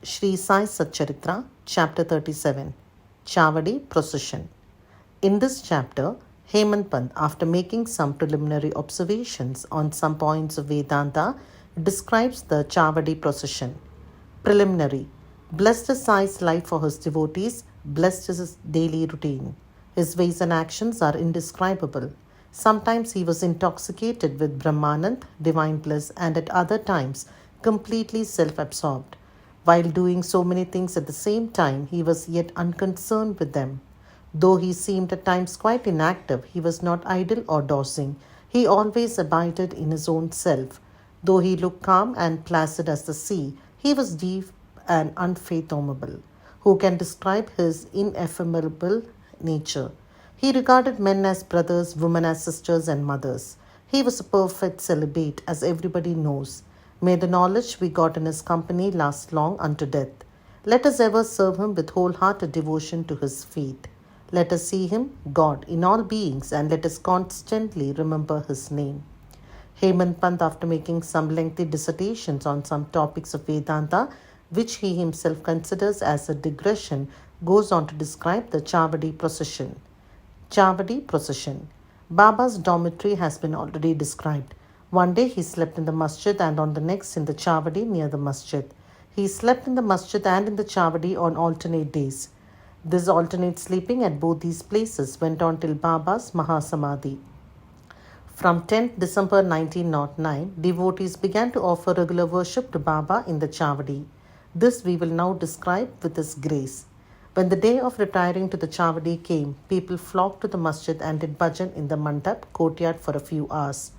Shri Sai Satcharitra, Chapter 37, Chavadi Procession. In this chapter, Hemant Pant, after making some preliminary observations on some points of Vedanta, describes the Chavadi procession. Preliminary. Blessed is Sai's life for his devotees, blessed is his daily routine. His ways and actions are indescribable. Sometimes he was intoxicated with Brahmanda, divine bliss, and at other times completely self-absorbed. While doing so many things at the same time, he was yet unconcerned with them. Though he seemed at times quite inactive, he was not idle or dozing. He always abided in his own self. Though he looked calm and placid as the sea, he was deep and unfathomable. Who can describe his ineffable nature? He regarded men as brothers, women as sisters and mothers. He was a perfect celibate, as everybody knows. May the knowledge we got in his company last long unto death. Let us ever serve him with wholehearted devotion to his feet. Let us see him, God, in all beings, and let us constantly remember his name. Hemant Pant, after making some lengthy dissertations on some topics of Vedanta, which he himself considers as a digression, goes on to describe the Chavadi procession. Chavadi procession. Baba's dormitory has been already described. One day he slept in the masjid and on the next in the Chavadi near the masjid. He slept in the masjid and in the Chavadi on alternate days. This alternate sleeping at both these places went on till Baba's Mahasamadhi. From 10th December 1909, devotees began to offer regular worship to Baba in the Chavadi. This we will now describe with his grace. When the day of retiring to the Chavadi came, people flocked to the masjid and did bhajan in the mandap courtyard for a few hours.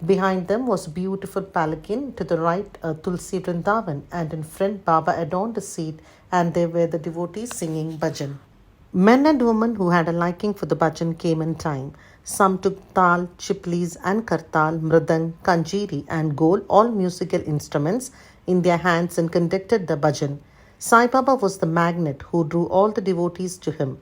Behind them was a beautiful palanquin, to the right a Tulsi Vrindavan, and in front Baba adorned a seat, and there were the devotees singing bhajan. Men and women who had a liking for the bhajan came in time. Some took tal, chiplis and kartal, mridang, kanjiri and gol, all musical instruments, in their hands and conducted the bhajan. Sai Baba was the magnet who drew all the devotees to him.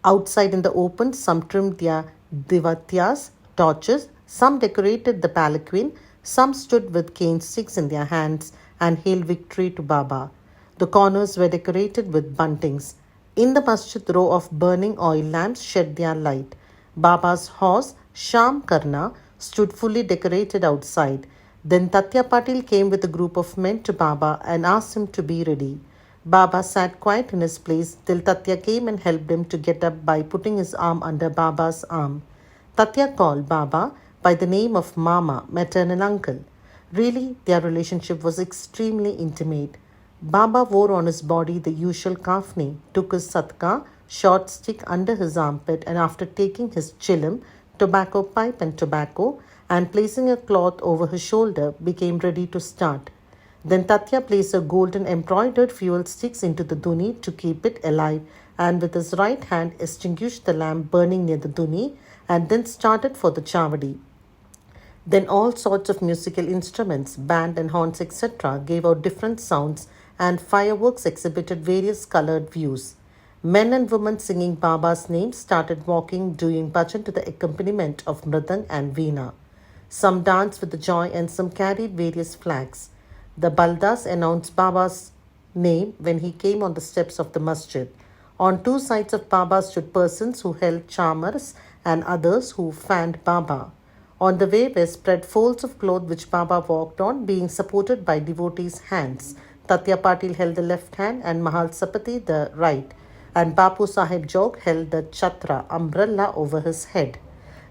Outside in the open, some trimmed their divatyas, torches, some decorated the palanquin, some stood with cane sticks in their hands and hailed victory to Baba. The corners were decorated with buntings. In the masjid, row of burning oil lamps shed their light. Baba's horse, Sham Karna, stood fully decorated outside. Then Tatya Patil came with a group of men to Baba and asked him to be ready. Baba sat quiet in his place till Tatya came and helped him to get up by putting his arm under Baba's arm. Tatya called Baba by the name of Mama, maternal uncle. Really, their relationship was extremely intimate. Baba wore on his body the usual kafni, took his satka, short stick under his armpit, and after taking his chilim, tobacco pipe and tobacco, and placing a cloth over his shoulder, became ready to start. Then Tatya placed a golden embroidered fuel sticks into the duni to keep it alive, and with his right hand extinguished the lamp burning near the duni, and then started for the Chavadi. Then all sorts of musical instruments, band and horns, etc., gave out different sounds, and fireworks exhibited various colored views. Men and women singing Baba's name started walking, doing bhajan to the accompaniment of mridang and veena. Some danced with the joy and some carried various flags. The baldas announced Baba's name when he came on the steps of the masjid. On two sides of Baba stood persons who held chamars and others who fanned Baba. On the way were spread folds of cloth which Baba walked on, being supported by devotees' hands. Tatya Patil held the left hand and Mahal Sapati the right, and Bapu Sahib Jog held the chatra, umbrella, over his head.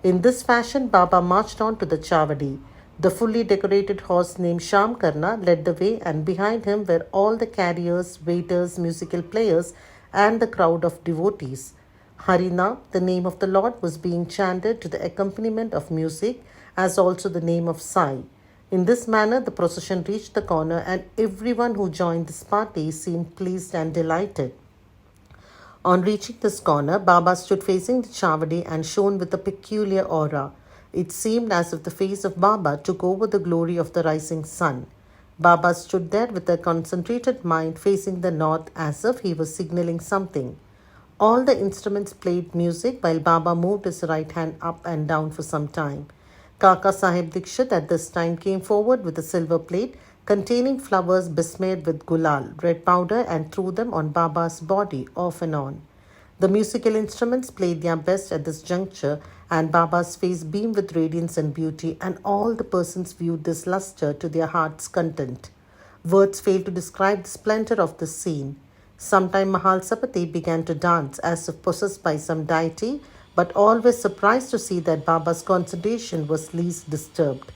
In this fashion, Baba marched on to the Chavadi. The fully decorated horse named Sham Karna led the way, and behind him were all the carriers, waiters, musical players, and the crowd of devotees. Harina, the name of the Lord, was being chanted to the accompaniment of music, as also the name of Sai. In this manner, the procession reached the corner, and everyone who joined this party seemed pleased and delighted. On reaching this corner, Baba stood facing the Chavadi and shone with a peculiar aura. It seemed as if the face of Baba took over the glory of the rising sun. Baba stood there with a concentrated mind facing the north, as if he was signaling something. All the instruments played music while Baba moved his right hand up and down for some time. Kaka Sahib Dikshit at this time came forward with a silver plate, containing flowers besmeared with gulal, red powder, and threw them on Baba's body off and on. The musical instruments played their best at this juncture, and Baba's face beamed with radiance and beauty, and all the persons viewed this lustre to their heart's content. Words fail to describe the splendor of this scene. Sometime Mahalsapati began to dance as if possessed by some deity, but all were surprised to see that Baba's concentration was least disturbed.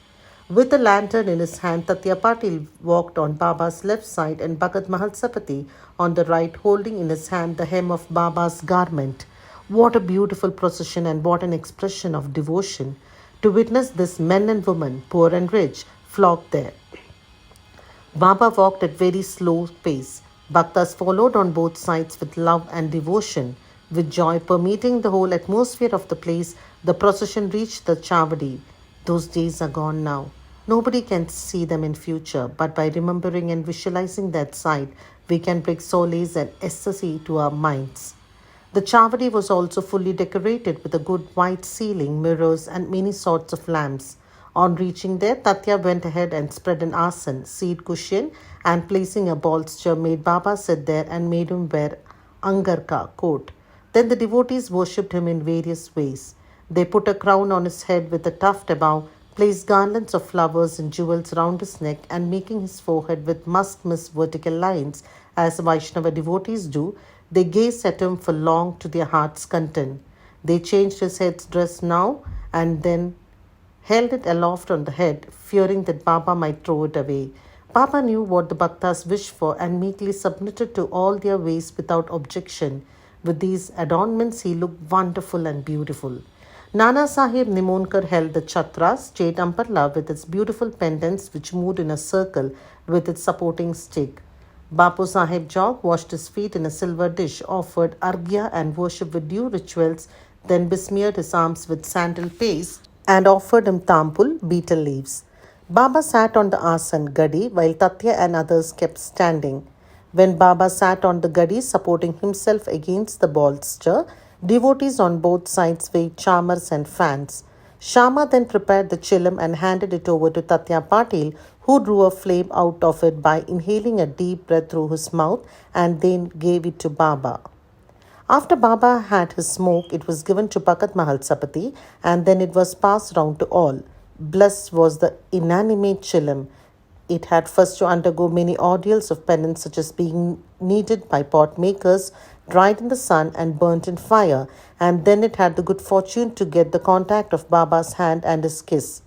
With a lantern in his hand, Tatya Patil walked on Baba's left side and Bhagat Mahalsapati on the right, holding in his hand the hem of Baba's garment. What a beautiful procession and what an expression of devotion! To witness this, men and women, poor and rich, flocked there. Baba walked at very slow pace. Bhaktas followed on both sides with love and devotion. With joy permeating the whole atmosphere of the place, the procession reached the Chavadi. Those days are gone now. Nobody can see them in future, but by remembering and visualizing that sight, we can bring solace and ecstasy to our minds. The Chavadi was also fully decorated with a good white ceiling, mirrors, and many sorts of lamps. On reaching there, Tatya went ahead and spread an asan, seat cushion, and placing a bolster, made Baba sit there and made him wear angarka coat. Then the devotees worshipped him in various ways. They put a crown on his head with a tuft above, placed garlands of flowers and jewels round his neck, and making his forehead with musk-mist vertical lines, as Vaishnava devotees do, they gazed at him for long to their heart's content. They changed his head's dress now and then held it aloft on the head, fearing that Baba might throw it away. Baba knew what the Bhaktas wished for and meekly submitted to all their ways without objection. With these adornments, he looked wonderful and beautiful. Nana Sahib Nimonkar held the chatra, state umbrella with its beautiful pendants which moved in a circle with its supporting stick. Bapu Sahib Jog washed his feet in a silver dish, offered arghya and worship with due rituals, then besmeared his arms with sandal paste and offered him tampul, betel leaves. Baba sat on the asan gadi while Tatya and others kept standing. When Baba sat on the gadi supporting himself against the bolster, devotees on both sides waved charmers and fans. Shama then prepared the chilam and handed it over to Tatya Patil, who drew a flame out of it by inhaling a deep breath through his mouth and then gave it to Baba. After Baba had his smoke, it was given to Bhagat Mahalsapati and then it was passed round to all. Blessed was the inanimate chilam. It had first to undergo many ordeals of penance, such as being kneaded by pot makers, dried in the sun, and burnt in fire, and then it had the good fortune to get the contact of Baba's hand and his kiss.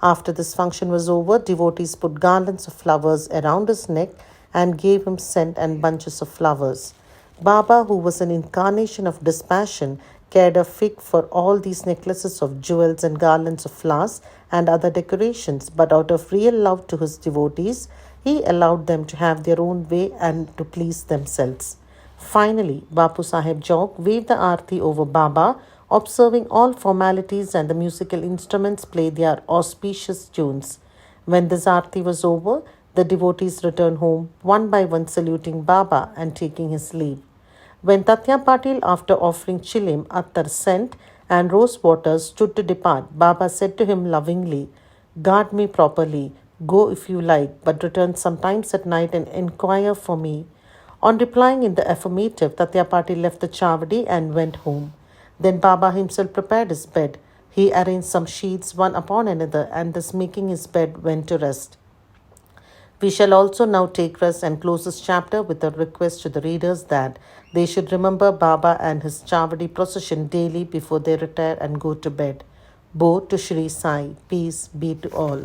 After this function was over, devotees put garlands of flowers around his neck and gave him scent and bunches of flowers. Baba, who was an incarnation of dispassion, cared a fig for all these necklaces of jewels and garlands of flowers and other decorations, but out of real love to his devotees, he allowed them to have their own way and to please themselves. Finally, Bapu Sahib Jog waved the aarti over Baba, observing all formalities, and the musical instruments played their auspicious tunes. When this aarti was over, the devotees returned home, one by one saluting Baba and taking his leave. When Tatya Patil, after offering chilim, attar, scent, and rose water, stood to depart, Baba said to him lovingly, "Guard me properly. Go if you like, but return sometimes at night and inquire for me." On replying in the affirmative, Tatya Patil left the Chavadi and went home. Then Baba himself prepared his bed. He arranged some sheets one upon another, and thus making his bed went to rest. We shall also now take rest and close this chapter with a request to the readers that they should remember Baba and his Chavadi procession daily before they retire and go to bed. Bo to Shri Sai. Peace be to all.